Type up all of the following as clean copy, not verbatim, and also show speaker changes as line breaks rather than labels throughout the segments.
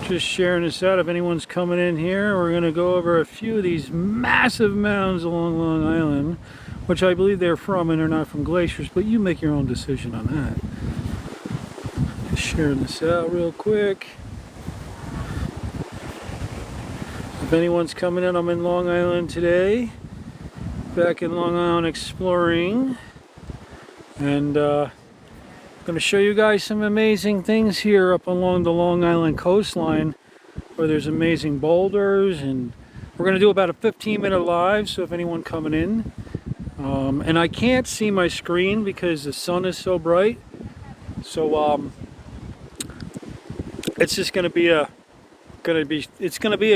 Just sharing this out. If anyone's coming in here, we're going to go over a few of these massive mounds along Long Island, which I believe they're from, and they're not from glaciers, but you make your own decision on that. Just sharing this out real quick. If anyone's coming in, I'm in Long Island today, back in Long Island exploring, and I'm going to show you guys some amazing things here up along the Long Island coastline, where there's amazing boulders, and we're going to do about a 15-minute live, so if anyone coming in, and I can't see my screen because the sun is so bright, so it's just going to be a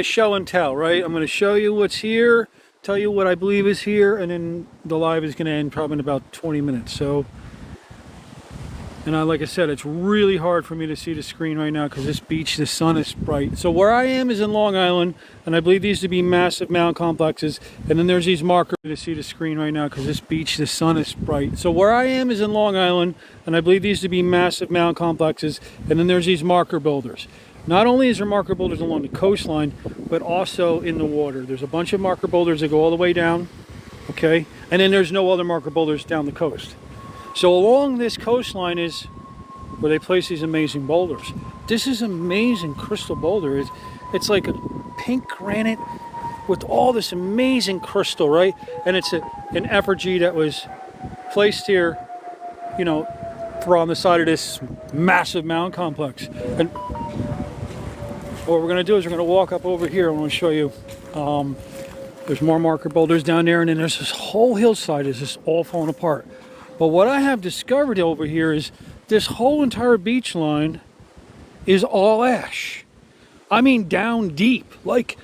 show and tell, right? I'm going to show you what's here, tell you what I believe is here, and then the live is going to end probably in about 20 minutes. So, and like I said, it's really hard for me to see the screen right now because this beach, the sun is bright. So where I am is in Long Island, and I believe these to be massive mound complexes. And then there's these markers to see the screen right now because this beach, the sun is bright. So where I am is in Long Island, and I believe these to be massive mound complexes. And then there's these marker boulders. Not only is there marker boulders along the coastline, but also in the water. There's a bunch of marker boulders that go all the way down, okay? And then there's no other marker boulders down the coast. So along this coastline is where they place these amazing boulders. This is amazing crystal boulder. It's like a pink granite with all this amazing crystal, right? And it's an effigy that was placed here, you know, for on the side of this massive mound complex. And what we're going to do is we're going to walk up over here. I want to show you. There's more marker boulders down there, and then there's this whole hillside is just all falling apart. But what I have discovered over here is this whole entire beach line is all ash. I mean down deep, like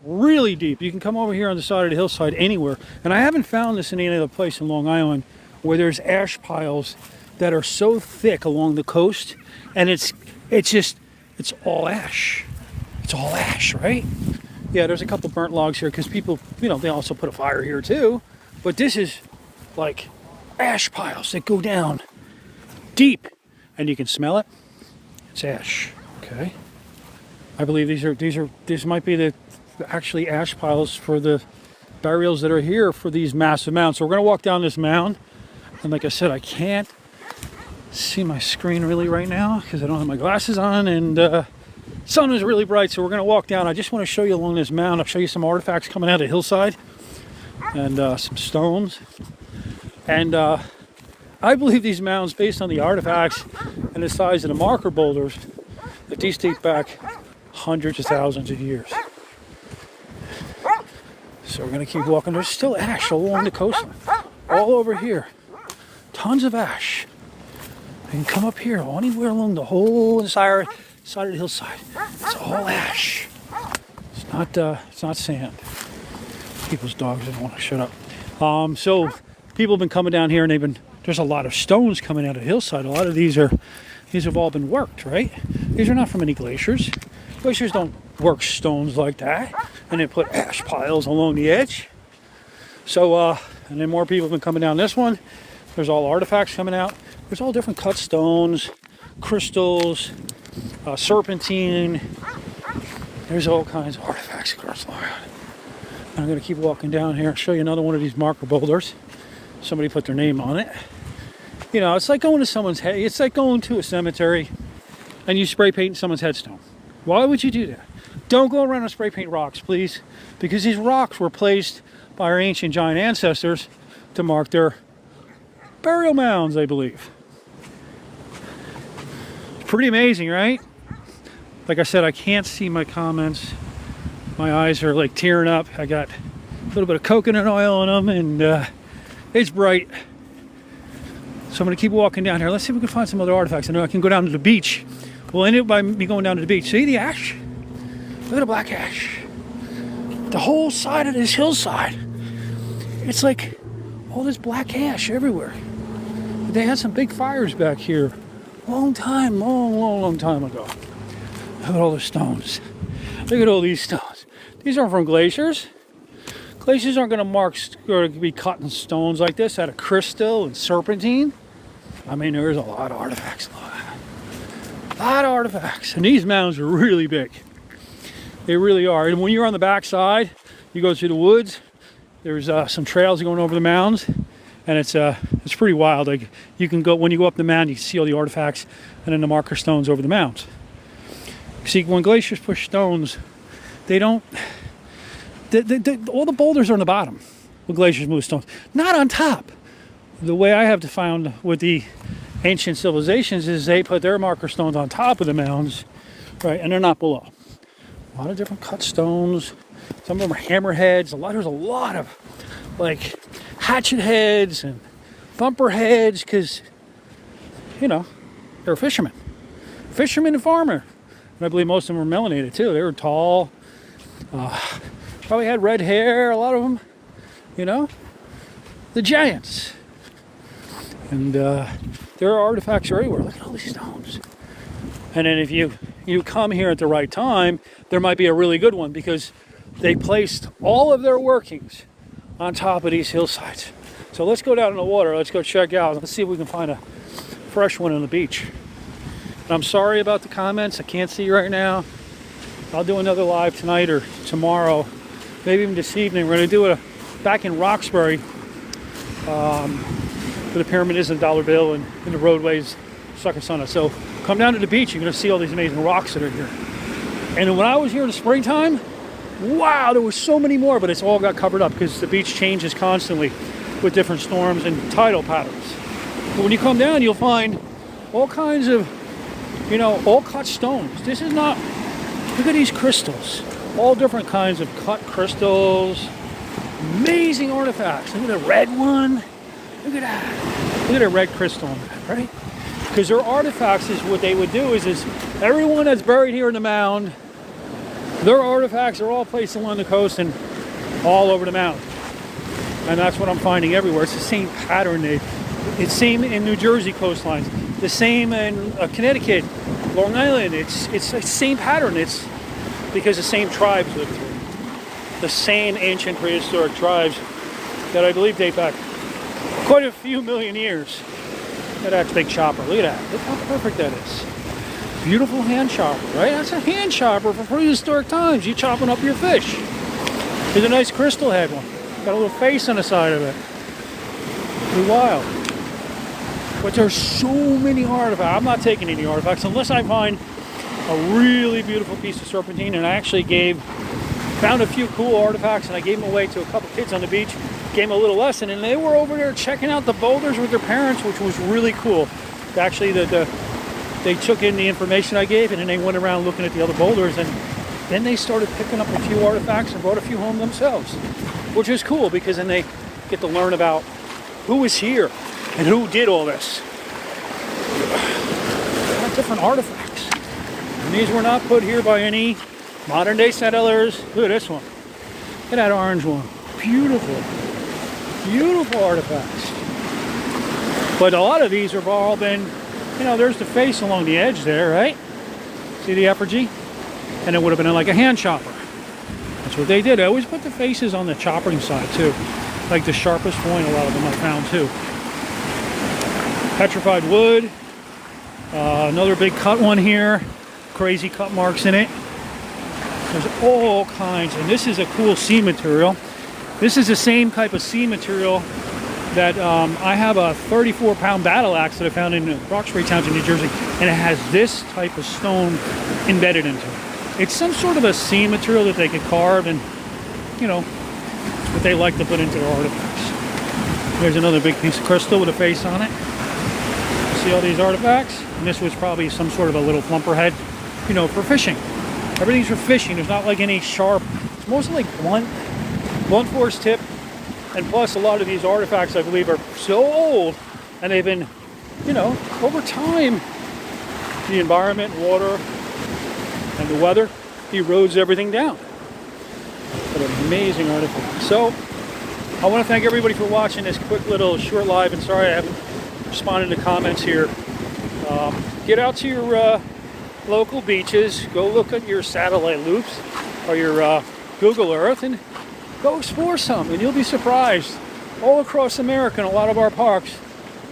really deep. You can come over here on the side of the hillside anywhere. And I haven't found this in any other place in Long Island where there's ash piles that are so thick along the coast, and it's all ash. It's all ash, right? Yeah, there's a couple burnt logs here because people, you know, they also put a fire here too. But this is like ash piles that go down deep, and you can smell it. It's ash. Okay, I believe these might be the actually ash piles for the burials that are here for these massive mounds. So we're gonna walk down this mound, and like I said, I can't see my screen really right now because I don't have my glasses on, and sun is really bright. So we're gonna walk down. I just want to show you along this mound. I'll show you some artifacts coming out of the hillside, and some stones. And I believe these mounds, based on the artifacts and the size of the marker boulders, that these date back hundreds of thousands of years. So we're going to keep walking. There's still ash along the coastline, all over here. Tons of ash. You can come up here, anywhere along the whole side of the hillside. It's all ash. It's not sand. People's dogs don't want to shut up. So people have been coming down here, and there's a lot of stones coming out of the hillside. A lot of these have all been worked, right? These are not from any glaciers. Glaciers don't work stones like that, and they put ash piles along the edge. So, and then more people have been coming down this one. There's all artifacts coming out. There's all different cut stones, crystals, serpentine. There's all kinds of artifacts across Long Island. I'm going to keep walking down here and show you another one of these marker boulders. Somebody put their name on it. You know, it's like going to someone's head. It's like going to a cemetery and you spray paint someone's headstone. Why would you do that? Don't go around and spray paint rocks, please, because these rocks were placed by our ancient giant ancestors to mark their burial mounds, I believe. Pretty amazing, right? Like I said, I can't see my comments. My eyes are like tearing up. I got a little bit of coconut oil in them, and it's bright. So I'm going to keep walking down here. Let's see if we can find some other artifacts. I know I can go down to the beach. We'll end it by me going down to the beach. See the ash? Look at the black ash. The whole side of this hillside. It's like all this black ash everywhere. They had some big fires back here. Long time ago. Look at all the stones. Look at all these stones. These aren't from glaciers. Glaciers aren't going to mark or be cutting stones like this out of crystal and serpentine. I mean, there's a lot of artifacts. A lot of artifacts. And these mounds are really big. They really are. And when you're on the back side, you go through the woods, there's some trails going over the mounds, and it's pretty wild. Like, you can go, when you go up the mound, you can see all the artifacts and then the marker stones over the mounds. See, when glaciers push stones, they don't, all the boulders are on the bottom when glaciers move stones, not on top. The way I have to found with the ancient civilizations is they put their marker stones on top of the mounds, right, and they're not below. A lot of different cut stones. Some of them are hammerheads. There's a lot of like hatchet heads and thumper heads, because, you know, they're fishermen and farmer. And I believe most of them were melanated too. They were tall, probably had red hair, a lot of them, you know, the giants. And there are artifacts everywhere. Look at all these stones. And then if you come here at the right time, there might be a really good one, because they placed all of their workings on top of these hillsides. So let's go down in the water. Let's go check out. Let's see if we can find a fresh one on the beach. And I'm sorry about the comments. I can't see right now. I'll do another live tonight or tomorrow, maybe even this evening. We're going to do it back in Roxbury, where the pyramid is, a dollar bill, and in the roadways, Suckersona. So come down to the beach. You're going to see all these amazing rocks that are here. And when I was here in the springtime, wow, there was so many more, but it's all got covered up because the beach changes constantly with different storms and tidal patterns. But when you come down, you'll find all kinds of, you know, all cut stones. This is not, look at these crystals. All different kinds of cut crystals. Amazing artifacts. Look at the red one. Look at that. Look at a red crystal on that, right? Because their artifacts is what they would do is everyone that's buried here in the mound, their artifacts are all placed along the coast and all over the mound. And that's what I'm finding everywhere. It's the same pattern. It's same in New Jersey coastlines. The same in Connecticut, Long Island. It's the same pattern. It's because the same tribes live through. The same ancient prehistoric tribes that I believe date back quite a few million years. Look at that big chopper. Look at that. Look how perfect that is. Beautiful hand chopper, right? That's a hand chopper for prehistoric times. You chopping up your fish. There's a nice crystal head one. Got a little face on the side of it. Pretty wild. But there's so many artifacts. I'm not taking any artifacts unless I find a really beautiful piece of serpentine. And I actually found a few cool artifacts, and I gave them away to a couple kids on the beach. Gave them a little lesson, and they were over there checking out the boulders with their parents, which was really cool. Actually, they took in the information I gave, and then they went around looking at the other boulders, and then they started picking up a few artifacts and brought a few home themselves, which is cool, because then they get to learn about who was here and who did all this. Different artifacts. And these were not put here by any modern day settlers. Look at this one. Look at that orange one. Beautiful. Beautiful artifacts. But a lot of these have all been, you know, there's the face along the edge there, right? See the effigy? And it would have been like a hand chopper. That's what they did. I always put the faces on the chopping side too. Like the sharpest point, a lot of them I found too. Petrified wood. Another big cut one here. Crazy cut marks in it. There's all kinds. And this is a cool sea material. This is the same type of sea material that I have a 34-pound battle axe that I found in Roxbury Township, New Jersey, and it has this type of stone embedded into it. It's some sort of a sea material that they could carve, and, you know, what they like to put into their artifacts. There's another big piece of crystal with a face on it. See all these artifacts? And this was probably some sort of a little flumper head, you know, for fishing. Everything's for fishing. There's not like any sharp, it's mostly like blunt force tip. And plus, a lot of these artifacts, I believe, are so old, and they've been, you know, over time, the environment, water, and the weather erodes everything down. But an amazing artifact. So, I want to thank everybody for watching this quick little short live, and sorry I haven't responded to comments here. Get out to your local beaches, go look at your satellite loops, or your Google Earth, and go explore some, and you'll be surprised. All across America, in a lot of our parks,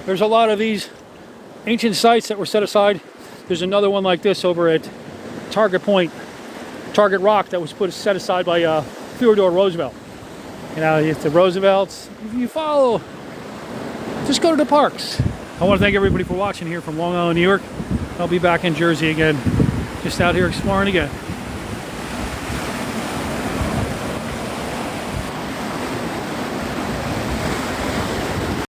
there's a lot of these ancient sites that were set aside There's another one like this over at Target Point, Target Rock, that was set aside by Theodore Roosevelt. You know, if the Roosevelts, if you follow, just go to the parks. I want to thank everybody for watching here from Long Island, New York. I'll be back in Jersey again, just out here exploring again.